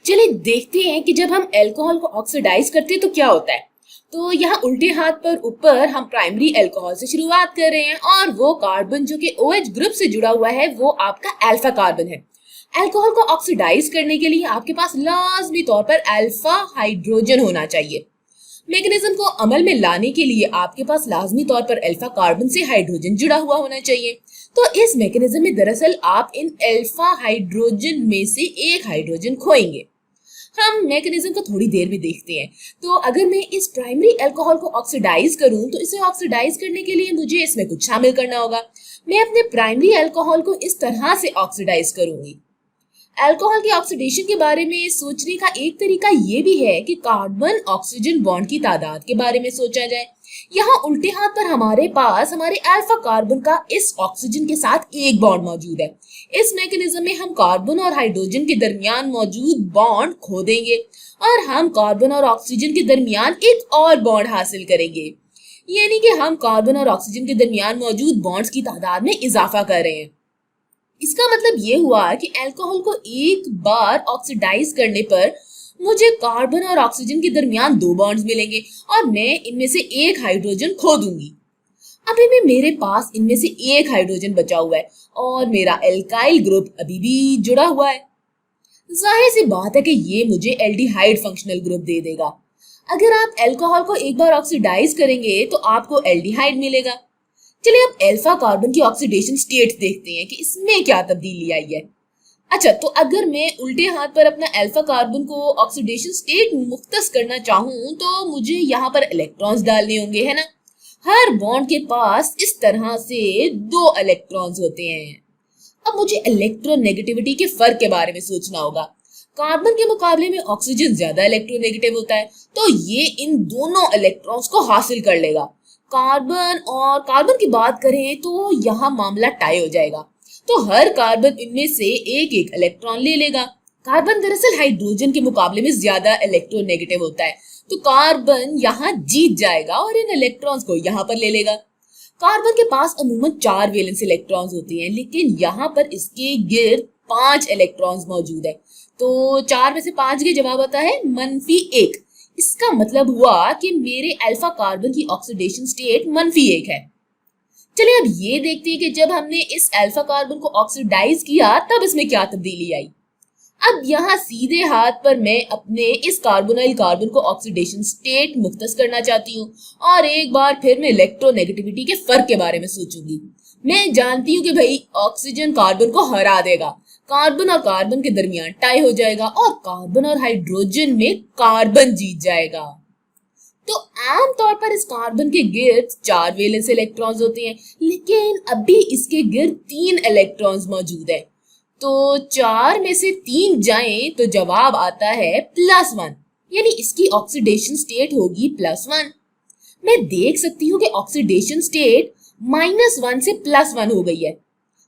चलिए देखते हैं कि जब हम अल्कोहल को ऑक्सीडाइज करते हैं तो क्या होता है। तो यहाँ उल्टे हाथ पर ऊपर हम प्राइमरी अल्कोहल से शुरुआत कर रहे हैं और वो कार्बन जो कि OH ग्रुप से जुड़ा हुआ है वो आपका अल्फा कार्बन है। अल्कोहल को ऑक्सीडाइज करने के लिए आपके पास लाजमी तौर पर अल्फा हाइड्रोजन होना चाहिए। मैकेनिज्म को अमल में लाने के लिए आपके पास लाजमी तौर पर अल्फा कार्बन से हाइड्रोजन जुड़ा हुआ होना चाहिए। तो इस मैकेनिज्म में दरअसल आप इन अल्फा हाइड्रोजन में से एक हाइड्रोजन खोएंगे। हम मैकेनिज्म को थोड़ी देर में देखते हैं। तो अगर मैं इस प्राइमरी अल्कोहल को ऑक्सीडाइज करूं तो इसे ऑक्सीडाइज करने के लिए मुझे इसमें कुछ शामिल करना होगा। मैं अपने प्राइमरी अल्कोहल को इस तरह से ऑक्सीडाइज करूंगी। अल्कोहल के ऑक्सीडेशन के बारे में सोचने का एक तरीका ये भी है कि कार्बन ऑक्सीजन बॉन्ड की तादाद के बारे में सोचा जाए। यहाँ उल्टे हाथ पर हमारे पास हमारे अल्फा कार्बन का इस ऑक्सीजन के साथ एक बॉन्ड मौजूद है। इस मैकेनिज्म में हम कार्बन और हाइड्रोजन के दरमियान मौजूद बॉन्ड खो देंगे और हम कार्बन और ऑक्सीजन के दरमियान एक और बॉन्ड हासिल करेंगे। यानी कि हम कार्बन और ऑक्सीजन के दरमियान मौजूद बॉन्ड्स की तादाद में इजाफा कर रहे हैं। इसका मतलब ये हुआ कि अल्कोहल को एक बार ऑक्सीडाइज करने पर मुझे कार्बन और ऑक्सीजन के दरमियान दो बॉन्ड्स मिलेंगे और मैं इनमें से एक हाइड्रोजन खो दूंगी। अभी भी मेरे पास इनमें से एक हाइड्रोजन बचा हुआ है और मेरा एल्काइल ग्रुप अभी भी जुड़ा हुआ है। जाहिर सी बात है कि ये मुझे एल्डिहाइड फंक्शनल ग्रुप दे देगा। अगर आप अल्कोहल को एक बार ऑक्सीडाइज करेंगे तो आपको एल्डिहाइड मिलेगा। चलिए अब अल्फा कार्बन की ऑक्सीडेशन स्टेट देखते हैं कि इसमें क्या तब्दीली आई है। अच्छा, तो अगर मैं उल्टे हाथ पर अपना अल्फा कार्बन को ऑक्सीडेशन स्टेट मुख्तस करना चाहूं तो मुझे यहाँ पर इलेक्ट्रॉन्स डालने होंगे, है ना। हर बॉन्ड के पास इस तरह से दो इलेक्ट्रॉन्स होते हैं। अब मुझे इलेक्ट्रोनेगेटिविटी के फर्क के बारे में सोचना होगा। कार्बन के मुकाबले में ऑक्सीजन ज्यादा इलेक्ट्रोनेगेटिव होता है, तो ये इन दोनों इलेक्ट्रॉन्स को हासिल कर लेगा। कार्बन की बात करें तो यहाँ मामला टाई हो जाएगा, तो हर कार्बन इनमें से एक एक इलेक्ट्रॉन ले लेगा। कार्बन दरअसल हाइड्रोजन के मुकाबले में ज्यादा इलेक्ट्रोनेगेटिव होता है, तो कार्बन यहाँ जीत जाएगा और इन इलेक्ट्रॉन्स को यहाँ पर ले लेगा। कार्बन के पास अमूमन 4 वैलेंस इलेक्ट्रॉन्स होते हैं, लेकिन यहाँ पर इसके गिर्द 5 इलेक्ट्रॉन्स मौजूद है। तो 4 में से 5 के जवाब आता है -1। इसका मतलब हुआ कि मेरे अल्फा कार्बन की ऑक्सीडेशन स्टेट -1 है। चलिए अब ये देखते हैं कि जब हमने इस अल्फा कार्बन को ऑक्सीडाइज किया तब इसमें क्या तब्दीली आई। अब यहाँ सीधे हाथ पर मैं अपने इस कार्बोनाइल कार्बन को ऑक्सीडेशन स्टेट मुख्तस करना चाहती हूँ और एक बार फिर मैं इलेक्ट्रोनेगेटिविटी के फर्क के बारे में सोचूंगी। मैं जानती हूँ कि भाई ऑक्सीजन कार्बन को हरा देगा, कार्बन और कार्बन के दरमियान टाई हो जाएगा और कार्बन और हाइड्रोजन में कार्बन जीत जाएगा। तो आमतौर पर इस कार्बन के गिर्द 4 वैलेंस इलेक्ट्रॉन्स होते हैं, लेकिन अभी इसके गिर्द 3 इलेक्ट्रॉन्स मौजूद है। तो 4 में से 3 जाएं तो जवाब आता है +1, यानी इसकी ऑक्सीडेशन स्टेट होगी +1। मैं देख सकती हूँ कि ऑक्सीडेशन स्टेट -1 से +1 हो गई है।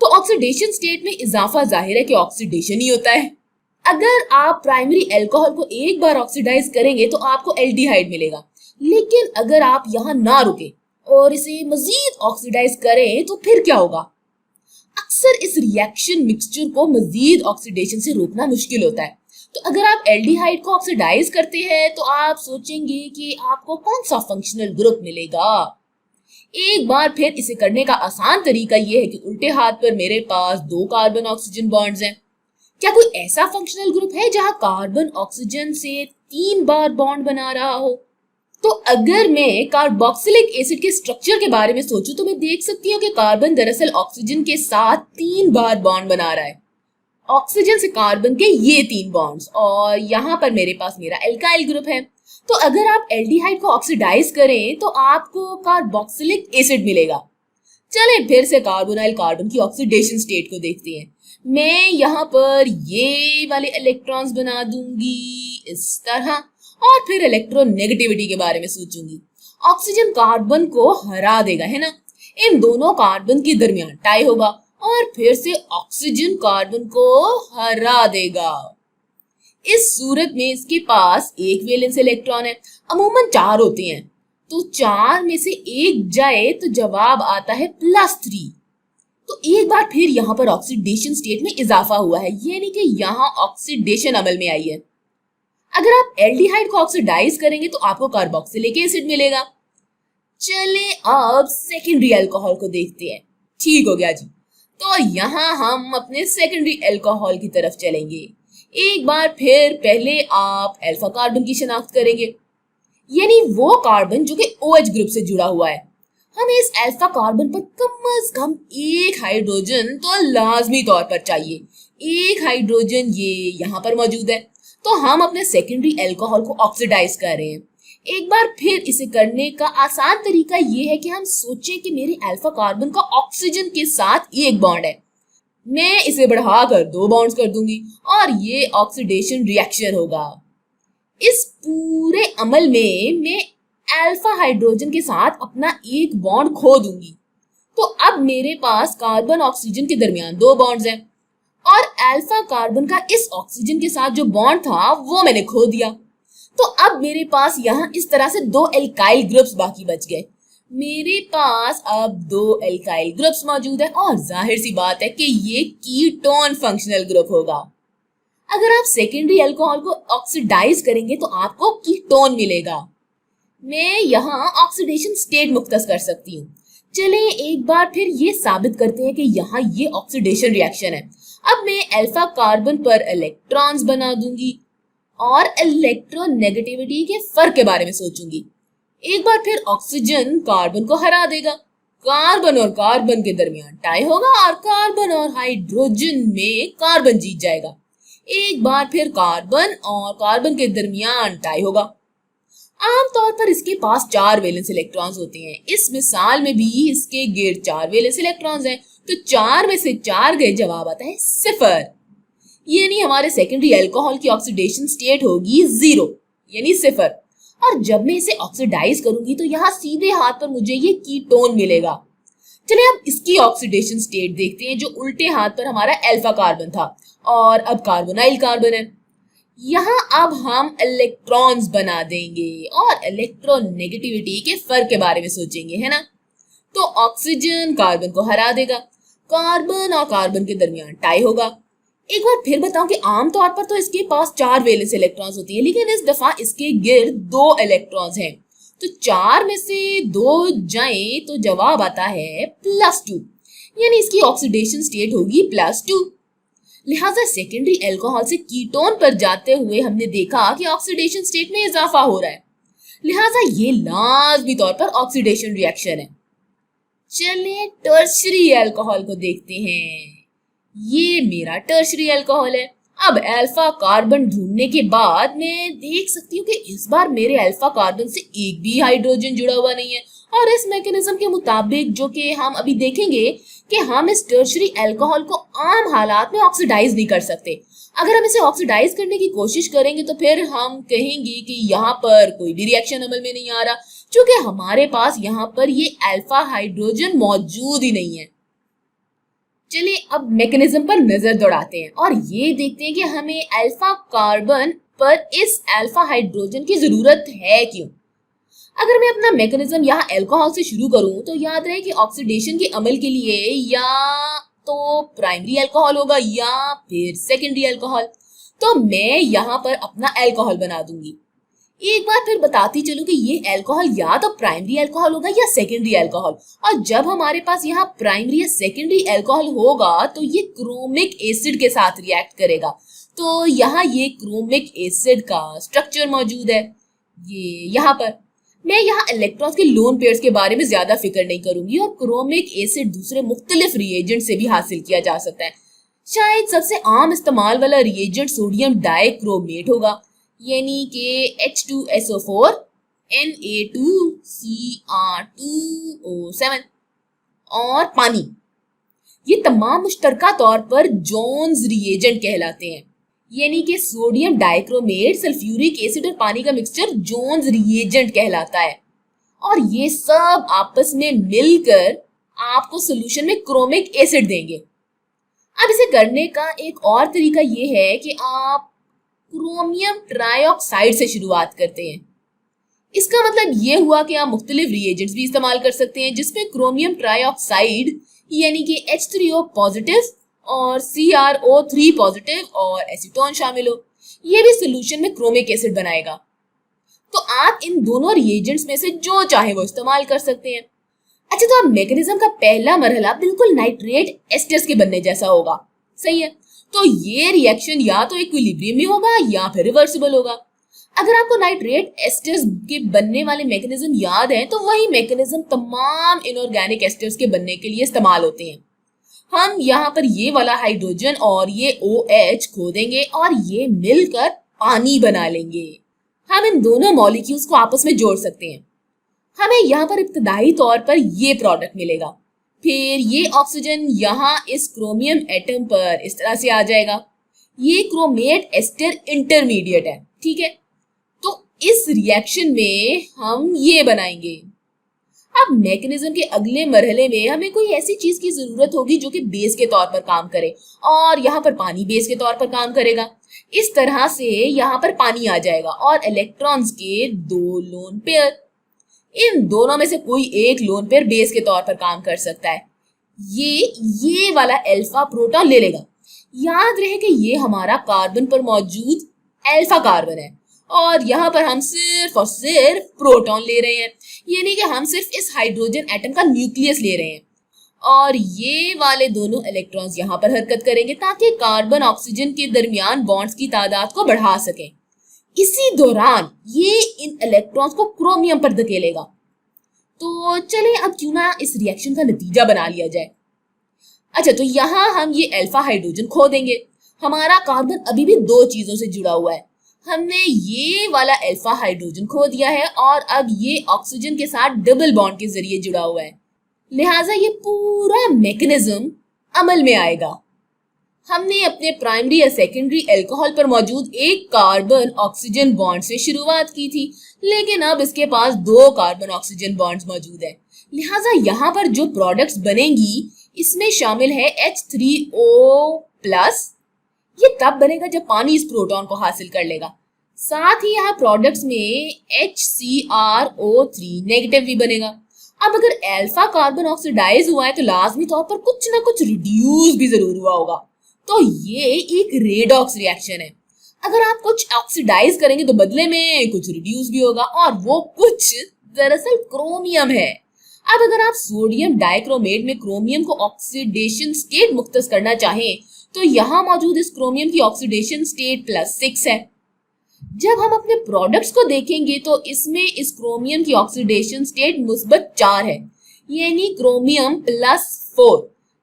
तो ऑक्सीडेशन स्टेट में इजाफा जाहिर है कि ऑक्सीडेशन ही होता है। अगर आप प्राइमरी अल्कोहल को एक बार ऑक्सीडाइज करेंगे तो आपको एल्डिहाइड मिलेगा, लेकिन अगर आप यहाँ ना रुके और इसे मजीद ऑक्सीडाइज करें तो फिर क्या होगा। अक्सर इस रिएक्शन मिक्सचर को मजीद ऑक्सीडेशन से रोकना मुश्किल होता है। तो अगर आप एल्डिहाइड को ऑक्सीडाइज करते हैं तो आप सोचेंगे कि आपको कौन सा फंक्शनल ग्रुप मिलेगा। एक बार फिर इसे करने का आसान तरीका यह है कि उल्टे हाथ पर मेरे पास 2 कार्बन ऑक्सीजन बॉन्ड्स हैं। क्या कोई ऐसा फंक्शनल ग्रुप है जहां कार्बन ऑक्सीजन से 3 बार बॉन्ड बना रहा हो। तो अगर मैं कार्बोक्सिलिक एसिड के स्ट्रक्चर के बारे में सोचूं तो मैं देख सकती हूँ कि कार्बन दरअसल ऑक्सीजन के साथ 3 बार बॉन्ड बना रहा है। ऑक्सीजन से कार्बन के ये 3 बॉन्ड्स और यहाँ पर मेरे पास मेरा एल्काइल ग्रुप है। तो अगर आप एल्डिहाइड को ऑक्सीडाइज करें तो आपको कार्बोक्सिलिक एसिड मिलेगा। चले फिर से कार्बोनाइल कार्बन की ऑक्सीडेशन स्टेट को देखते हैं। मैं यहाँ पर ये वाले इलेक्ट्रॉन्स बना दूंगी इस तरह और फिर इलेक्ट्रोनेगेटिविटी के बारे में सोचूंगी। ऑक्सीजन कार्बन को हरा देगा, है ना। इन दोनों कार्बन के दरमियान टाई होगा और फिर से ऑक्सीजन कार्बन को हरा देगा। इस सूरत में इसके पास एक वैलेंस इलेक्ट्रॉन है, अमूमन 4 होते हैं। तो 4 में से एक जाए तो जवाब आता है +3, तो एक बार फिर यहाँ पर ऑक्सीडेशन स्टेट में इजाफा हुआ है, यानी कि यहाँ ऑक्सीडेशन अमल में आई है। अगर आप एल्डिहाइड को ऑक्सीडाइज करेंगे तो आपको कार्बोक्सिलिक एसिड मिलेगा। चले अब सेकेंडरी अल्कोहल को देखते हैं। ठीक हो गया जी। तो यहाँ हम अपने सेकेंडरी अल्कोहल की तरफ चलेंगे। एक बार फिर पहले आप अल्फा कार्बन की शनाख्त करेंगे, यानी वो कार्बन जो कि OH ग्रुप से जुड़ा हुआ है। हमें इस अल्फा कार्बन पर कम से कम एक हाइड्रोजन तो लाजमी तौर पर चाहिए। एक हाइड्रोजन ये यहाँ पर मौजूद है, तो हम अपने सेकेंडरी अल्कोहल को ऑक्सीडाइज कर रहे हैं। एक बार फिर इसे करने का आसान तरीका ये है कि हम सोचें कि मेरे अल्फा कार्बन का ऑक्सीजन के साथ एक बॉन्ड है। मैं इसे बढ़ाकर 2 बॉन्ड्स कर दूंगी और ये ऑक्सीडेशन रिएक्शन होगा। इस पूरे अमल में मैं अल्फा हाइड्रोजन के साथ अपना एक बॉन्ड खो दूंगी। तो अब मेरे पास कार्बन ऑक्सीजन के दरमियान 2 बॉन्ड्स हैं और अल्फा कार्बन का इस ऑक्सीजन के साथ जो बॉन्ड था वो मैंने खो दिया। तो अब मेरे पास यहाँ इस तरह से 2 एल्काइल ग्रुप्स बाकी बच गए। मेरे पास अब 2 एल्काइल ग्रुप्स मौजूद है और जाहिर सी बात है कि ये कीटोन फंक्शनल ग्रुप होगा। अगर आप सेकेंडरी अल्कोहल को ऑक्सीडाइज करेंगे तो आपको कीटोन मिलेगा। मैं यहाँ ऑक्सीडेशन स्टेट मुख्तस कर सकती हूँ। चले एक बार फिर ये साबित करते हैं कि यहाँ ये ऑक्सीडेशन रिएक्शन है। अब मैं अल्फा कार्बन पर इलेक्ट्रॉन्स बना दूंगी और इलेक्ट्रोनेगेटिविटी के फर्क के बारे में सोचूंगी। एक बार फिर ऑक्सीजन कार्बन को हरा देगा। कार्बन और कार्बन के दरमियान टाई होगा और कार्बन और हाइड्रोजन में कार्बन जीत जाएगा। एक बार फिर कार्बन और कार्बन के दरमियान टाई होगा। आमतौर पर इसके पास 4 वैलेंस इलेक्ट्रॉन्स होते हैं। इस मिसाल में भी इसके गिर्द 4 वैलेंस इलेक्ट्रॉन्स हैं, तो 4 में से 4 गए, जवाब आता है 0। यानी हमारे सेकेंडरी अल्कोहल की ऑक्सीडेशन स्टेट होगी 0 यानी 0। और जब मैं इसे ऑक्सीडाइज करूंगी तो यहाँ सीधे हाथ पर मुझे ये कीटोन मिलेगा। चलिए अब इसकी ऑक्सीडेशन स्टेट देखते हैं, जो उल्टे हाथ पर हमारा अल्फा कार्बन था और अब कार्बोनाइल कार्बन है। यहाँ अब हम इलेक्ट्रॉन्स बना देंगे और इलेक्ट्रोनेगेटिविटी के फर्क के बारे में सोचेंगे, है ना। तो ऑक्सीजन कार्बन को हरा देगा, कार्बन और कार्बन के दरमियान टाई होगा। एक बार फिर बताऊं कि आमतौर पर तो इसके पास 4 वैलेंस इलेक्ट्रॉन्स होती है, लेकिन इस दफा इसके गिर्द 2 इलेक्ट्रॉन्स हैं। तो 4 में से 2 जाएं तो जवाब आता है +2, यानी इसकी ऑक्सीडेशन स्टेट होगी +2। लिहाजा सेकेंडरी अल्कोहल से कीटोन पर जाते हुए हमने देखा कि ऑक्सीडेशन स्टेट में इजाफा हो रहा है। लिहाजा ये लाजमी तौर पर ऑक्सीडेशन रिएक्शन है। चलिए टर्शरी अल्कोहल को देखते हैं। ये मेरा टर्शरी अल्कोहल है। अब अल्फा कार्बन ढूंढने के बाद मैं देख सकती हूँ कि इस बार मेरे अल्फा कार्बन से एक भी हाइड्रोजन जुड़ा हुआ नहीं है और इस मैकेनिज्म के मुताबिक, जो कि हम अभी देखेंगे, कि हम इस टर्शरी अल्कोहल को आम हालात में ऑक्सीडाइज नहीं कर सकते। अगर हम इसे ऑक्सीडाइज करने की कोशिश करेंगे तो फिर हम कहेंगे कि यहाँ पर कोई भी रिएक्शन अमल में नहीं आ रहा, क्योंकि हमारे पास यहाँ पर ये अल्फा हाइड्रोजन मौजूद ही नहीं है। चलिए अब मैकेनिज्म पर नजर दौड़ाते हैं और ये देखते हैं कि हमें अल्फा कार्बन पर इस अल्फा हाइड्रोजन की जरूरत है क्यों। अगर मैं अपना मैकेनिज्म यहाँ अल्कोहल से शुरू करूं तो याद रहे कि ऑक्सीडेशन के अमल के लिए या तो प्राइमरी अल्कोहल होगा या फिर सेकेंडरी अल्कोहल। तो मैं यहाँ पर अपना अल्कोहल बना दूंगी। एक बार फिर बताती चलूं कि ये अल्कोहल या तो प्राइमरी अल्कोहल होगा या सेकेंडरी अल्कोहल, और जब हमारे पास यहाँ प्राइमरी या सेकेंडरी अल्कोहल होगा तो ये क्रोमिक एसिड के साथ रिएक्ट करेगा। तो यहाँ ये क्रोमिक एसिड का स्ट्रक्चर मौजूद है। ये यहाँ पर मैं यहाँ इलेक्ट्रॉन्स के लोन पेयर्स के बारे में ज्यादा फिक्र नहीं करूंगी और क्रोमिक एसिड दूसरे मुख्तलिफ रिएजेंट से भी हासिल किया जा सकता है। शायद सबसे आम इस्तेमाल वाला रिएजेंट सोडियम डाइक्रोमेट होगा, यानी कि H2SO4 Na2Cr2O7 और पानी। ये तमाम मुश्तरका तौर पर जोन्स रिएजेंट कहलाते हैं, यानी कि सोडियम डाइक्रोमेट, सल्फ्यूरिक एसिड और पानी का मिक्सचर जोन्स रिएजेंट कहलाता है। और ये सब आपस में मिलकर आपको सॉल्यूशन में क्रोमिक एसिड देंगे। अब इसे करने का एक और तरीका ये है कि आप क्रोमियम ट्राइऑक्साइड से शुरुआत करते हैं। इसका मतलब ये हुआ कि आप मुख्तलिफ रिएजेंट्स भी इस्तेमाल कर सकते हैं जिसमें क्रोमियम ट्राइऑक्साइड यानी कि H3O पॉजिटिव और CrO3 पॉजिटिव और एसीटोन शामिल हो। ये भी सोल्यूशन में क्रोमिक एसिड बनाएगा। तो आप इन दोनों रिएजेंट्स में से जो चाहे वो इस्तेमाल कर सकते हैं। अच्छा, तो अब मैकेनिज्म का पहला मरहला बिल्कुल नाइट्रेट एस्टर्स के बनने जैसा होगा, सही है। तो ये रिएक्शन या तो इक्विलिब्रियम में होगा या फिर रिवर्सिबल होगा। अगर आपको नाइट्रेट एस्टर्स के बनने वाले मैकेनिज्म याद है तो वही मैकेनिज्म तमाम इनऑर्गेनिक एस्टर्स के बनने के लिए इस्तेमाल होते हैं। हम यहाँ पर ये वाला हाइड्रोजन और ये OH खो देंगे और ये मिलकर पानी बना लेंगे। हम इन दोनों मॉलिक्यूल्स को आपस में जोड़ सकते हैं। हमें यहाँ पर इब्तदाई तौर पर ये प्रोडक्ट मिलेगा। फिर ये ऑक्सीजन यहाँ इस क्रोमियम एटम पर इस तरह से आ जाएगा। ये क्रोमेट एस्टर इंटरमीडिएट है, ठीक है। तो इस रिएक्शन में हम ये बनाएंगे। अब मैकेनिज्म के अगले मरहले में हमें कोई ऐसी चीज की जरूरत होगी जो कि बेस के तौर पर काम करे, और यहाँ पर पानी बेस के तौर पर काम करेगा। इस तरह से यहाँ पर पानी आ जाएगा और इलेक्ट्रॉन्स के 2 लोन पेयर। इन दोनों में से कोई एक लोन पेयर बेस के तौर पर काम कर सकता है। ये वाला अल्फा प्रोटॉन ले लेगा। याद रहे कि ये हमारा कार्बन पर मौजूद अल्फा कार्बन है और यहाँ पर हम सिर्फ और सिर्फ प्रोटॉन ले रहे हैं, यानी कि हम सिर्फ इस हाइड्रोजन एटम का न्यूक्लियस ले रहे हैं। और ये वाले दोनों इलेक्ट्रॉन्स यहाँ पर हरकत करेंगे ताकि कार्बन ऑक्सीजन के दरमियान बॉन्ड्स की तादाद को बढ़ा सकें। इसी दौरान ये इन इलेक्ट्रॉन्स को क्रोमियम पर धकेलेगा। तो चलें अब क्यों ना इस रिएक्शन का नतीजा बना लिया जाए। अच्छा, तो यहाँ हम ये अल्फा हाइड्रोजन खो देंगे। हमारा कार्बन अभी भी 2 चीजों से जुड़ा हुआ है। हमने ये वाला अल्फा हाइड्रोजन खो दिया है और अब ये ऑक्सीजन के साथ डबल बॉन्ड के जरिए जुड़ा हुआ है, लिहाजा ये पूरा मैकेनिज्म अमल में आएगा। हमने अपने प्राइमरी या सेकेंडरी अल्कोहल पर मौजूद एक कार्बन ऑक्सीजन बॉन्ड से शुरुआत की थी, लेकिन अब इसके पास 2 कार्बन ऑक्सीजन बॉन्ड्स मौजूद हैं। लिहाजा यहाँ पर जो प्रोडक्ट्स बनेंगी इसमें शामिल है H3O+। ये तब बनेगा जब पानी इस प्रोटॉन को हासिल कर लेगा। साथ ही यहाँ प्रोडक्ट्स में HCrO3 नेगेटिव भी बनेगा। अब अगर अल्फा कार्बन ऑक्सीडाइज हुआ है तो लाजमी तौर पर कुछ ना कुछ रिड्यूस भी जरूर हुआ होगा। तो ये एक रेडॉक्स रिएक्शन है। अगर आप कुछ ऑक्सीडाइज करेंगे तो बदले में कुछ रिड्यूस भी होगा, और वो कुछ दरअसल क्रोमियम है। अब अगर आप सोडियम डाइक्रोमेट में क्रोमियम को ऑक्सीडेशन स्टेट मुख्तस करना चाहें तो यहाँ मौजूद इस क्रोमियम की ऑक्सीडेशन स्टेट +6 है। जब हम अपने प्रोडक्ट्स को देखेंगे तो इसमें इस क्रोमियम की ऑक्सीडेशन स्टेट -4 है, यानी क्रोमियम +4।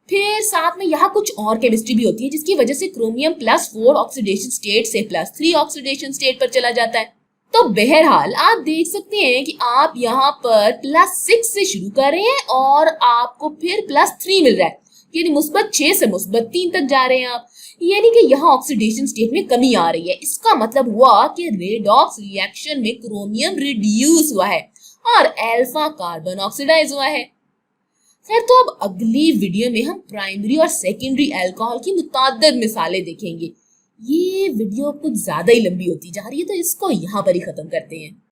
फिर साथ में यहाँ कुछ और केमिस्ट्री भी होती है जिसकी वजह से क्रोमियम +4 ऑक्सीडेशन स्टेट से +3 ऑक्सीडेशन स्टेट पर चला जाता है। तो बहरहाल आप देख सकते हैं कि आप यहाँ पर +6 से शुरू कर रहे हैं और आपको फिर +3 मिल रहा है, यानी -6 से -3 तक जा रहे हैं आप, यानी कि यहाँ ऑक्सीडेशन स्टेट में कमी आ रही है। इसका मतलब हुआ कि रेडॉक्स रिएक्शन में क्रोमियम रिड्यूस हुआ है और अल्फा कार्बन ऑक्सीडाइज हुआ है। खैर, तो अब अगली वीडियो में हम प्राइमरी और सेकेंडरी अल्कोहल की मुताद्दद मिसालें देखेंगे। ये वीडियो कुछ ज्यादा ही लंबी होती जा रही है तो इसको यहाँ पर ही खत्म करते हैं।